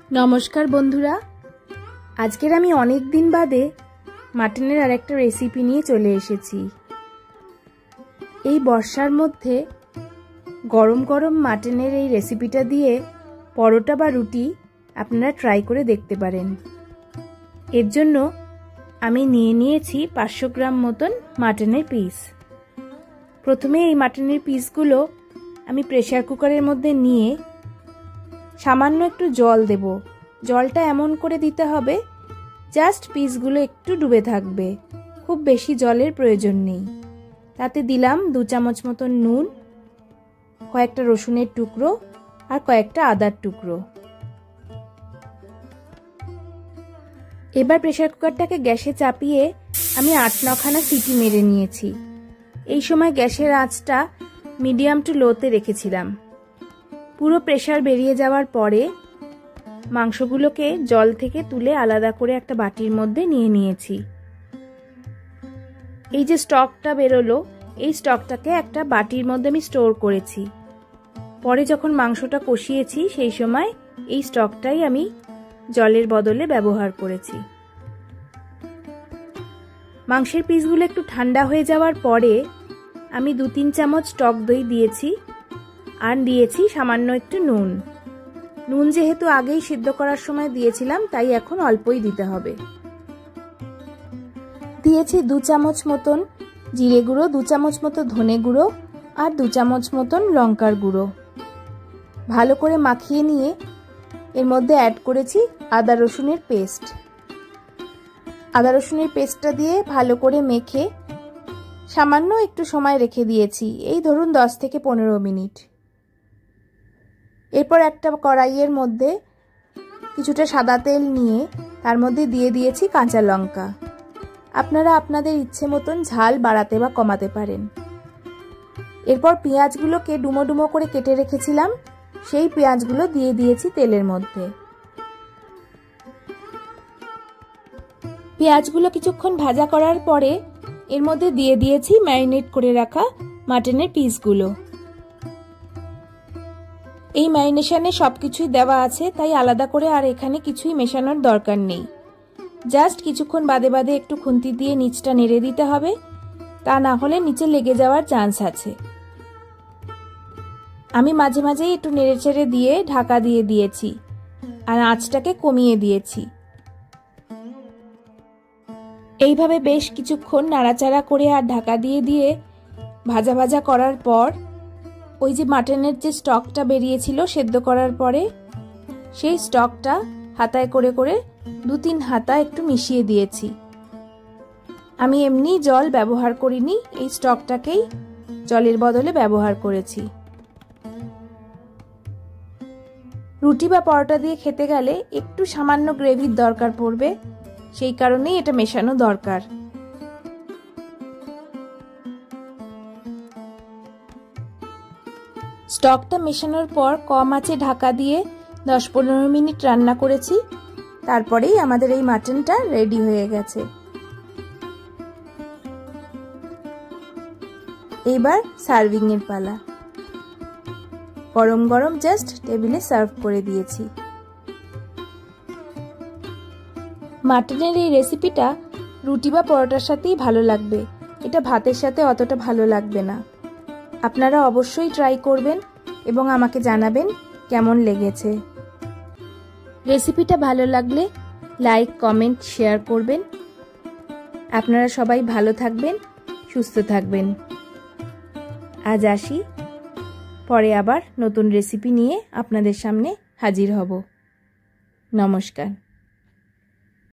नमस्कार बंधुरा आजकेर आमी अनेक दिन बादे माटनेर आरेकटा रेसिपि निये चले एसेछि। एई बर्षार मध्य गरम गरम माटनेर एई रेसिपिटा दिये परोटा बा रुटी आपनारा ट्राई करे देखते पारेन। एर जोन्नो आमी निये नियेछि 500 ग्राम मतन माटनेर पिस। प्रथमे एई माटनेर पिसगुलो आमी प्रेसार कुकारेर मध्य निये सामान्य एकटू जल देब। जलटा एमन करे दिते हबे जास्ट पिसगुलो एकटू डुबे थाकबे, खूब बेशी जलेर प्रयोजन नेই। ताते दिलाम 2 चामच मतन नुन, कयेकटा रसुनेर टुकरो और कयेकटा आदार टुकरो। एबार प्रेसार कुकारटाके ग्यासे चापिये आमी 8-9 खाना सीटी मेरे निয়েছি। এই সময় গ্যাসের আঁচটা মিডিয়াম টু লোতে রেখেছিলাম। পুরো প্রেসার বেরিয়ে যাওয়ার পরে মাংসগুলোকে জল থেকে তুলে আলাদা করে একটা বাটির মধ্যে নিয়ে নিয়েছি। এই যে স্টকটা বেরোলো এই স্টকটাকে একটা বাটির মধ্যে আমি স্টোর করেছি। পরে যখন মাংসটা কষিয়েছি সেই সময় এই স্টকটাই আমি জলের বদলে ব্যবহার করেছি। মাংসের পিসগুলো একটু ঠান্ডা হয়ে যাওয়ার পরে আমি 2-3 চামচ টক দই দিয়েছি আর দিয়েছি সামান্য একটু নুন। নুন যেহেতু আগেই সিদ্ধ করার সময় দিয়েছিলাম তাই এখন অল্পই দিতে হবে। দিয়েছি 2 চামচ মতন জিরে গুঁড়ো, 2 চামচ মতো ধনে গুঁড়ো আর 2 চামচ মতন লঙ্কার গুঁড়ো। ভালো করে মাখিয়ে নিয়ে এর মধ্যে অ্যাড করেছি আদা রসুনের পেস্ট। আদা রসুনের পেস্টটা দিয়ে ভালো করে মেখে সামান্য একটু সময় রেখে দিয়েছি, এই ধরুন 10 থেকে 15 মিনিট। এরপর একটা কড়াইয়ের মধ্যে কিছুটা সাদা তেল নিয়ে তার মধ্যে দিয়ে দিয়েছি কাঁচা লঙ্কা। আপনারা আপনাদের ইচ্ছে মতন ঝাল বাড়াতে বা কমাতে পারেন। এরপর পেঁয়াজগুলোকে ডুমো ডুমো করে কেটে রেখেছিলাম সেই পেঁয়াজগুলো দিয়ে দিয়েছি তেলের মধ্যে। পেঁয়াজগুলো কিছুক্ষণ ভাজা করার পরে এর মধ্যে দিয়ে দিয়েছি ম্যারিনেট করে রাখা মাটনের পিসগুলো। এই ম্যারিনেশনে সবকিছুই দেওয়া আছে তাই আলাদা করে আর এখানে কিছুই মেশানোর দরকার নেই। জাস্ট কিছুক্ষণ বাদে বাদে একটু খুন্তি দিয়ে নিচটা নেড়ে দিতে হবে, তা না হলে নিচে লেগে যাওয়ার চান্স আছে। আমি মাঝে মাঝেই একটু নেড়ে চেড়ে দিয়ে ঢাকা দিয়ে দিয়েছি আর আঁচটাকে কমিয়ে দিয়েছি। এইভাবে বেশ কিছুক্ষণ নাড়াচাড়া করে আর ঢাকা দিয়ে দিয়ে ভাজা ভাজা করার পর ওই যে মাটনের যে স্টকটা বেরিয়েছিল সেদ্ধ করার পরে সেই স্টকটা হাতায় করে করে 2-3 হাতা একটু মিশিয়ে দিয়েছি। আমি এমনি জল ব্যবহার করিনি, এই স্টকটাকেই জলের বদলে ব্যবহার করেছি। রুটি বা পরোটা দিয়ে খেতে গেলে একটু সামান্য গ্রেভির দরকার পড়বে, সেই কারণেই এটা মেশানো দরকার। স্টকটা মেশানোর পর কম আঁচে ঢাকা দিয়ে 10-15 মিনিট রান্না করেছি, তারপরেই আমাদের এই মাটনটা রেডি হয়ে গেছে। এবার সার্ভিং এর পালা। গরম গরম জাস্ট টেবিলে সার্ভ করে দিয়েছি। মাটনের এই রেসিপিটা রুটি বা পরোটার সাথেই ভালো লাগবে, এটা ভাতের সাথে অতটা ভালো লাগবে না। আপনারা অবশ্যই ট্রাই করবেন এবং আমাকে জানাবেন কেমন লেগেছে। রেসিপিটা ভালো লাগলে লাইক, কমেন্ট, শেয়ার করবেন। আপনারা সবাই ভালো থাকবেন, সুস্থ থাকবেন। আজ আসি, পরে আবার নতুন রেসিপি নিয়ে আপনাদের সামনে হাজির হব। নমস্কার।